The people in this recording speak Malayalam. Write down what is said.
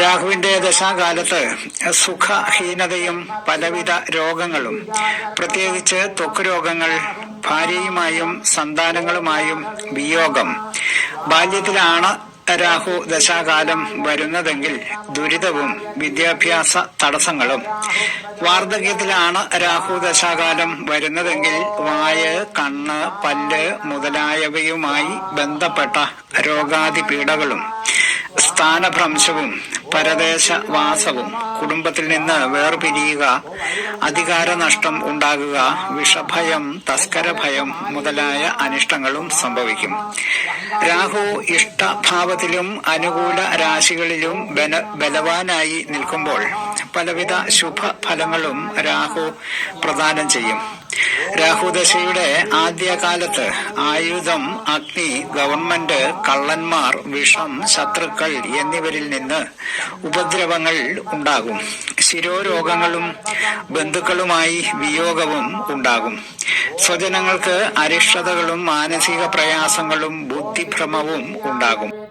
രാഹുവിന്റെ ദശാകാലത്ത് സുഖഹീനതയും പലവിധ രോഗങ്ങളും, പ്രത്യേകിച്ച് ത്വക്ക് രോഗങ്ങൾ, ഭാര്യയുമായും സന്താനങ്ങളുമായും വിയോഗം, ബാല്യത്തിലാണ് രാഹു ദശാകാലം വരുന്നതെങ്കിൽ ദുരിതവും വിദ്യാഭ്യാസ തടസ്സങ്ങളും, വാർദ്ധക്യത്തിലാണ് രാഹു ദശാകാലം വരുന്നതെങ്കിൽ വായ്, കണ്ണ്, പല്ല് മുതലായവയുമായി ബന്ധപ്പെട്ട രോഗാദി പീഡകളും, സ്ഥാനഭ്രംശവും, പരദേശവാസവും, കുടുംബത്തിൽ നിന്ന് വേർപിരിയുക, അധികാരനഷ്ടം ഉണ്ടാകുക, വിഷഭയം, തസ്കരഭയം മുതലായ അനിഷ്ടങ്ങളും സംഭവിക്കും. രാഹു ഇഷ്ടഭാവത്തിലും അനുകൂല രാശികളിലും ബലവാനായി നിൽക്കുമ്പോൾ പലവിധ ശുഭഫലങ്ങളും രാഹു പ്രദാനം ചെയ്യും. രാഹുദശയുടെ ആദ്യകാലത്ത് ആയുധം, അഗ്നി, ഗവൺമെന്റ്, കള്ളന്മാർ, വിഷം, ശത്രുക്കൾ എന്നിവരിൽ നിന്ന് ഉപദ്രവങ്ങൾ ഉണ്ടാകും. ശിരോരോഗങ്ങളും ബന്ധുക്കളുമായി വിയോഗവും ഉണ്ടാകും. സ്വജനങ്ങൾക്ക് അരിഷ്ടതകളും മാനസിക പ്രയാസങ്ങളും ബുദ്ധിഭ്രമവും ഉണ്ടാകും.